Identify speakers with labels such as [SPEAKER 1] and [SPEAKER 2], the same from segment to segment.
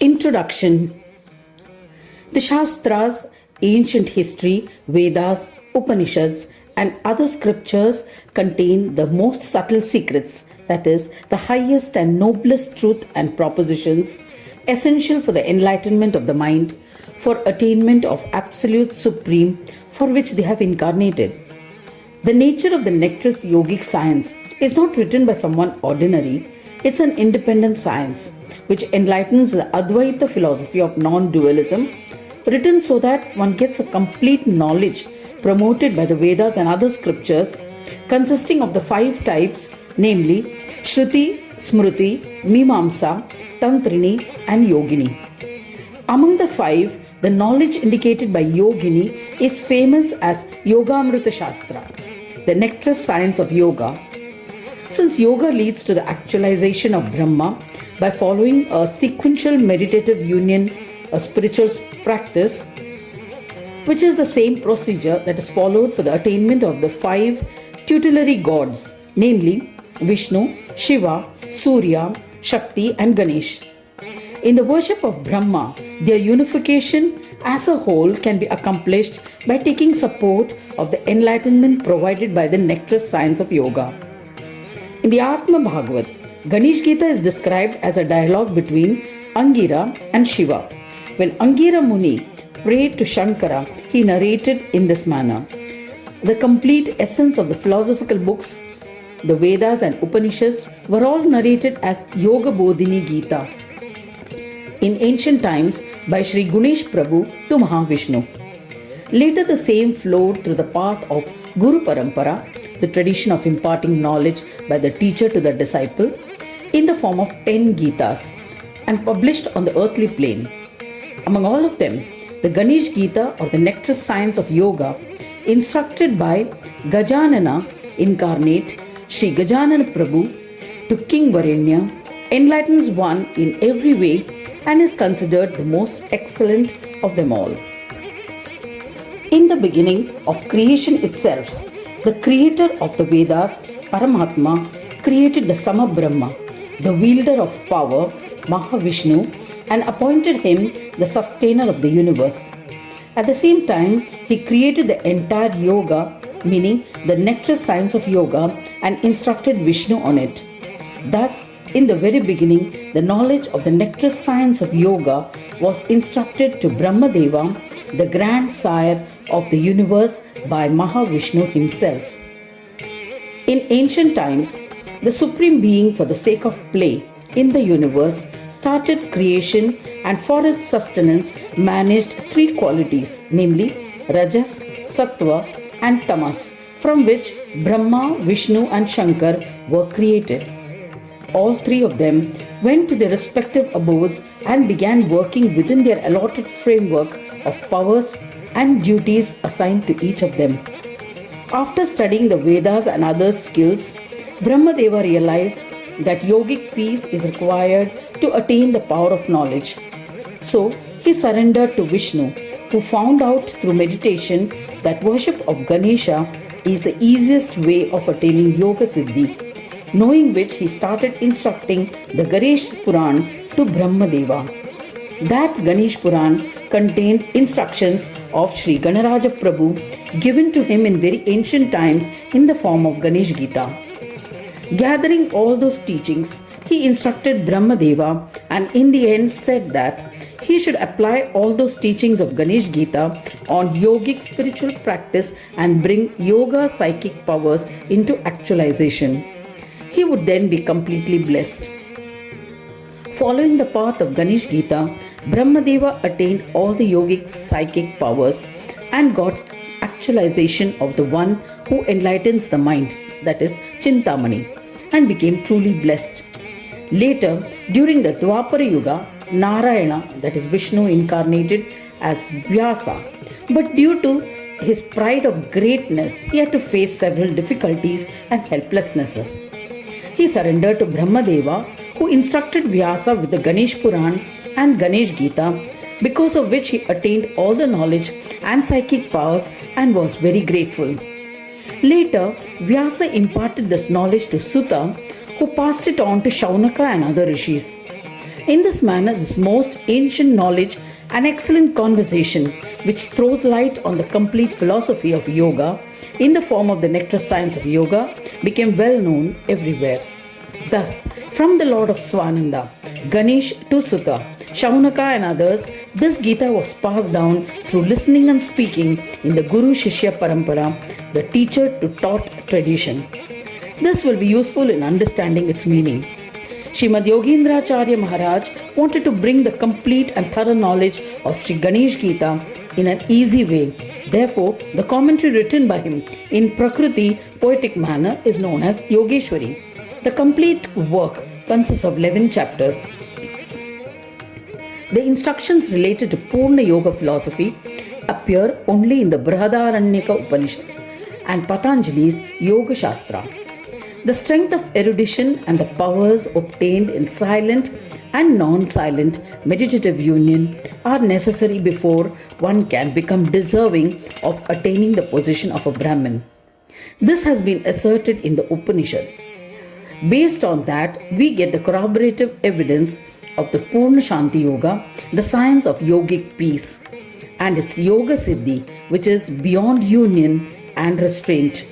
[SPEAKER 1] Introduction. The Shastras, ancient history, Vedas, Upanishads, and other scriptures contain the most subtle secrets, that is, the highest and noblest truth and propositions essential for the enlightenment of the mind, for attainment of absolute supreme for which they have incarnated. The nature of the nectarous yogic science is not written by someone ordinary. It's an independent science which enlightens the Advaita philosophy of non-dualism, written so that one gets a complete knowledge promoted by the Vedas and other scriptures, consisting of the 5 types, namely Shruti, Smruti, Mimamsa, Tantrini, and Yogini. Among the 5, the knowledge indicated by Yogini is famous as Yogamrita Shastra, the nectarous science of yoga. Since yoga leads to the actualization of Brahma by following a sequential meditative union, a spiritual practice, which is the same procedure that is followed for the attainment of the 5 tutelary gods, namely Vishnu, Shiva, Surya, Shakti, and Ganesh. In the worship of Brahma, their unification as a whole can be accomplished by taking support of the enlightenment provided by the nectarous science of yoga. In the Atma Bhagavat, Ganesh Geeta is described as a dialogue between Angira and Shiva. When Angira Muni prayed to Shankara, he narrated in this manner: the complete essence of the philosophical books, the Vedas and Upanishads were all narrated as Yoga Bodhini Geeta in ancient times by Sri Ganesh Prabhu to Mahavishnu. Later the same flowed through the path of Guru Parampara, the tradition of imparting knowledge by the teacher to the disciple, in the form of 10 Geetas and published on the earthly plane. Among all of them, the Ganesh Geeta, or the nectarous science of yoga, instructed by Gajanana incarnate Sri Gajanana Prabhu to King Varenya, enlightens one in every way and is considered the most excellent of them all. In the beginning of creation itself, the creator of the Vedas, Paramatma, created the Samabrahma, the wielder of power, Mahavishnu, and appointed him the sustainer of the universe. At the same time, he created the entire yoga, meaning the nectarous science of yoga, and instructed Vishnu on it. Thus, in the very beginning, the knowledge of the nectarous science of yoga was instructed to Brahmadeva, the grand sire of the universe, by Mahavishnu himself. In ancient times, the Supreme Being, for the sake of play in the universe, started creation and for its sustenance managed 3 qualities, namely Rajas, Sattva, and Tamas, from which Brahma, Vishnu, and Shankar were created. All 3 of them went to their respective abodes and began working within their allotted framework of powers and duties assigned to each of them. After studying the Vedas and other skills, Brahmadeva realized that yogic peace is required to attain the power of knowledge. So he surrendered to Vishnu, who found out through meditation that worship of Ganesha is the easiest way of attaining Yoga Siddhi, knowing which he started instructing the Ganesh Puran to Brahmadeva. That Ganesh Puran contained instructions of Sri Ganaraja Prabhu given to him in very ancient times in the form of Ganesh Geeta. Gathering all those teachings, he instructed Brahmadeva and in the end said that he should apply all those teachings of Ganesh Geeta on yogic spiritual practice and bring yoga psychic powers into actualization. He would then be completely blessed. Following the path of Ganesh Geeta, Brahmadeva attained all the yogic psychic powers and got actualization of the one who enlightens the mind, that is Chintamani, and became truly blessed. Later, during the Dwapara Yuga, Narayana, that is Vishnu, incarnated as Vyasa, but due to his pride of greatness, he had to face several difficulties and helplessnesses. He surrendered to Brahmadeva, who instructed Vyasa with the Ganesh Puran and Ganesh Geeta, because of which he attained all the knowledge and psychic powers and was very grateful. Later, Vyasa imparted this knowledge to Sutta, who passed it on to Shaunaka and other rishis. In this manner, this most ancient knowledge and excellent conversation, which throws light on the complete philosophy of yoga in the form of the nectar science of yoga, became well known everywhere. Thus, from the Lord of Swananda, Ganesh to Sutta, Shaunaka and others, this Gita was passed down through listening and speaking in the Guru Shishya Parampara, the teacher to taught tradition. This will be useful in understanding its meaning. Srimad Yogendracharya Maharaj wanted to bring the complete and thorough knowledge of Sri Ganesh Geeta in an easy way. Therefore, the commentary written by him in Prakriti poetic manner is known as Yogeshwari. The complete work consists of 11 chapters. The instructions related to Purna Yoga philosophy appear only in the Brihadaranyaka Upanishad and Patanjali's Yoga Shastra. The strength of erudition and the powers obtained in silent and non-silent meditative union are necessary before one can become deserving of attaining the position of a Brahmin. This has been asserted in the Upanishad. Based on that, we get the corroborative evidence of the Purna Shanti Yoga, the science of yogic peace, and its Yoga Siddhi, which is beyond union and restraint.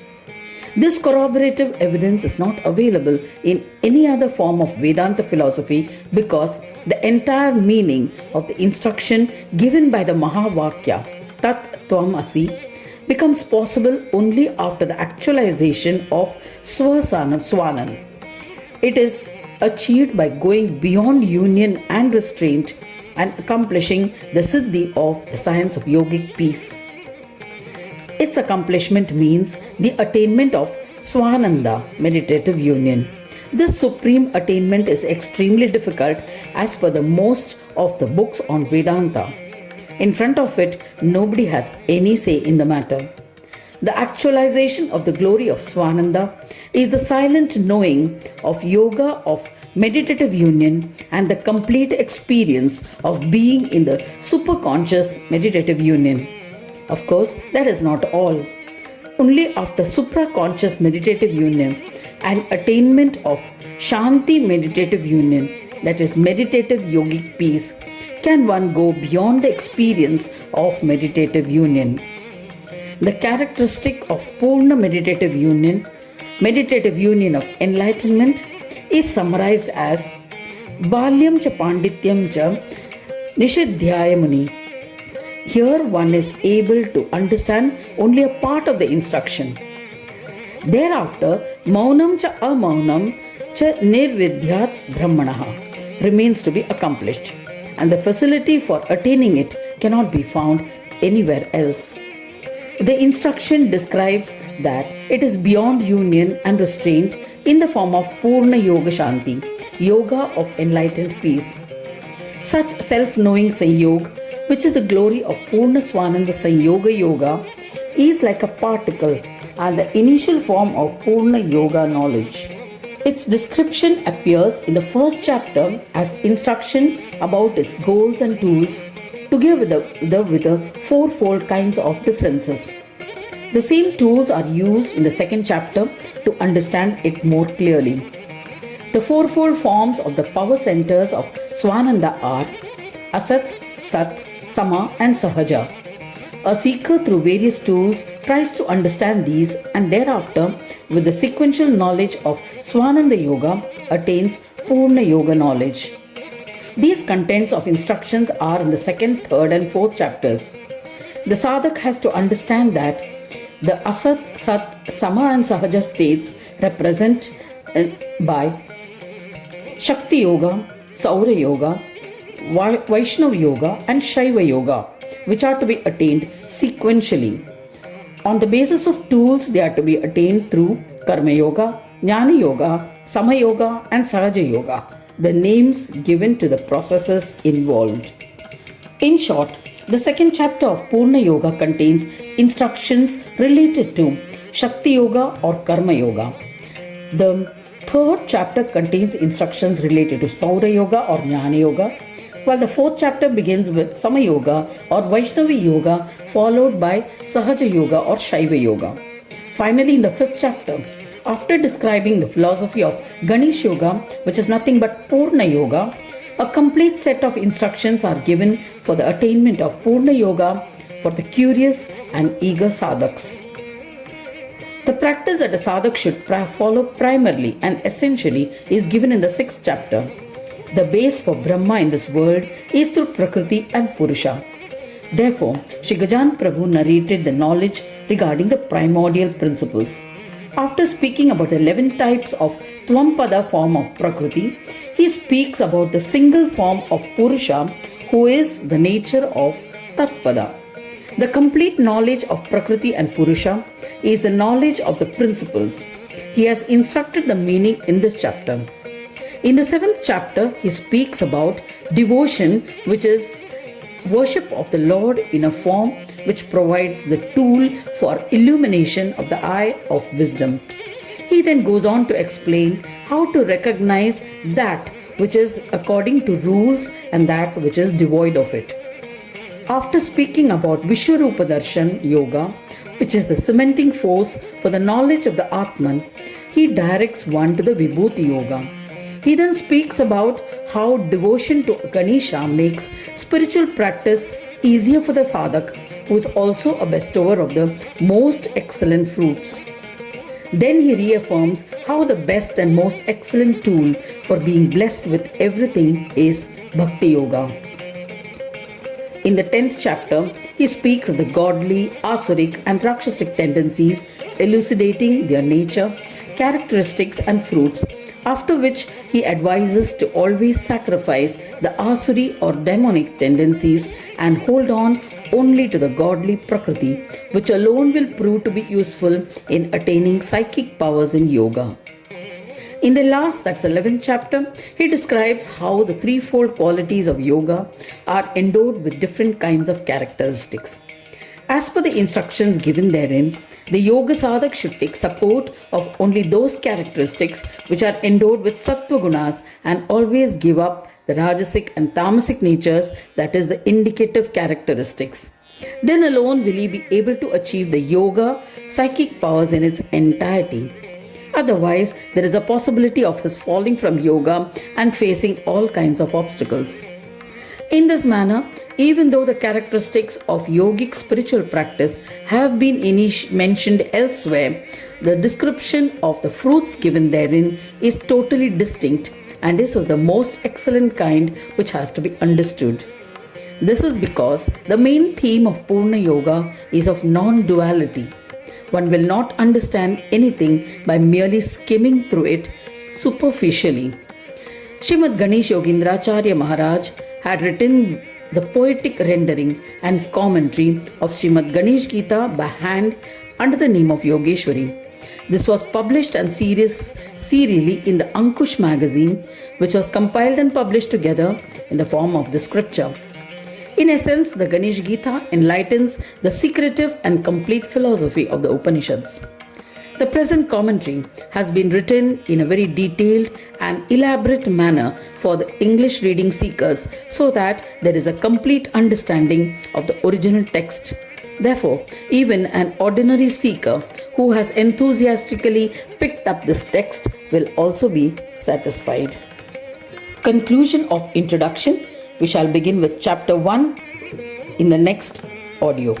[SPEAKER 1] This corroborative evidence is not available in any other form of Vedanta philosophy because the entire meaning of the instruction given by the Mahavakya, Tat Tvam Asi, becomes possible only after the actualization of Swasanam. It is achieved by going beyond union and restraint and accomplishing the Siddhi of the science of yogic peace. Its accomplishment means the attainment of Swananda, meditative union. This supreme attainment is extremely difficult as per the most of the books on Vedanta. In front of it, nobody has any say in the matter. The actualization of the glory of Swananda is the silent knowing of yoga of meditative union and the complete experience of being in the superconscious meditative union. Of course, that is not all. Only after supraconscious meditative union and attainment of Shanti meditative union, that is meditative yogic peace, can one go beyond the experience of meditative union. The characteristic of Purna meditative union of enlightenment, is summarized as Balyam cha Pandityam cha Nishidhyaya Muni. Here one is able to understand only a part of the instruction. Thereafter, Maunam cha Amaunam cha Nirvidhyat Brahmanaha remains to be accomplished, and the facility for attaining it cannot be found anywhere else. The instruction describes that it is beyond union and restraint in the form of Purna Yoga Shanti, yoga of enlightened peace. Such self-knowing Sanyog, which is the glory of Purna Swananda Sanyoga Yoga, is like a particle and the initial form of Purna Yoga knowledge. Its description appears in the first chapter as instruction about its goals and tools, together with the fourfold kinds of differences. The same tools are used in the second chapter to understand it more clearly. The fourfold forms of the power centers of Swananda are Asat, Sat, Sama and Sahaja. A seeker through various tools tries to understand these and thereafter, with the sequential knowledge of Swananda Yoga, attains Purna Yoga knowledge. These contents of instructions are in the second, third and fourth chapters. The sadhak has to understand that the Asat, Sat, Sama and Sahaja states represent by Shakti Yoga, Saura Yoga, Vaishnava Yoga and Shaiva Yoga, which are to be attained sequentially. On the basis of tools, they are to be attained through Karma Yoga, Jnana Yoga, Sama Yoga and Sahaja Yoga, the names given to the processes involved. In short, the second chapter of Purna Yoga contains instructions related to Shakti Yoga or Karma Yoga. The third chapter contains instructions related to Saura Yoga or Jnana Yoga, while the fourth chapter begins with Sama Yoga or Vaishnava Yoga, followed by Sahaja Yoga or Shaiva Yoga. Finally, in the fifth chapter, after describing the philosophy of Ganesh Yoga, which is nothing but Purna Yoga, A complete set of instructions are given for the attainment of Purna Yoga for the curious and eager sadhaks. The practice that a sadhak should follow primarily and essentially is given in the 6th chapter. The base for Brahma in this world is through Prakriti and Purusha. Therefore, Shri Gajan Prabhu narrated the knowledge regarding the primordial principles. After speaking about the 11 types of Tvampada form of Prakriti, he speaks about the single form of Purusha, who is the nature of Tatpada. The complete knowledge of Prakriti and Purusha is the knowledge of the principles. He has instructed the meaning in this chapter. In the 7th chapter, he speaks about devotion, which is worship of the Lord in a form which provides the tool for illumination of the eye of wisdom. He then goes on to explain how to recognize that which is according to rules and that which is devoid of it. After speaking about Vishwarupa Darshan Yoga, which is the cementing force for the knowledge of the Atman, he directs one to the Vibhuti Yoga. He then speaks about how devotion to Ganesha makes spiritual practice easier for the sadhak, who is also a bestower of the most excellent fruits. Then he reaffirms how the best and most excellent tool for being blessed with everything is Bhakti Yoga. In the 10th chapter, he speaks of the godly, asuric and rakshasic tendencies, elucidating their nature, characteristics and fruits, after which he advises to always sacrifice the asuri or demonic tendencies and hold on only to the godly Prakriti, which alone will prove to be useful in attaining psychic powers in yoga. In the last, that's 11th chapter, he describes how the threefold qualities of yoga are endowed with different kinds of characteristics. As per the instructions given therein, the yoga sadhak should take support of only those characteristics which are endowed with sattva gunas and always give up the rajasic and tamasic natures, that is the indicative characteristics. Then alone will he be able to achieve the yoga psychic powers in its entirety. Otherwise, there is a possibility of his falling from yoga and facing all kinds of obstacles. In this manner, even though the characteristics of yogic spiritual practice have been mentioned elsewhere, the description of the fruits given therein is totally distinct and is of the most excellent kind, which has to be understood. This is because the main theme of Purna Yoga is of non-duality. One will not understand anything by merely skimming through it superficially. Srimad Ganesh Yogindracharya Maharaj had written the poetic rendering and commentary of Srimad Ganesh Geeta by hand under the name of Yogeshwari. This was published and serially in the Ankush magazine, which was compiled and published together in the form of the scripture. In essence, the Ganesh Geeta enlightens the secretive and complete philosophy of the Upanishads. The present commentary has been written in a very detailed and elaborate manner for the English reading seekers so that there is a complete understanding of the original text. Therefore, even an ordinary seeker who has enthusiastically picked up this text will also be satisfied. Conclusion of introduction. We shall begin with chapter 1 in the next audio.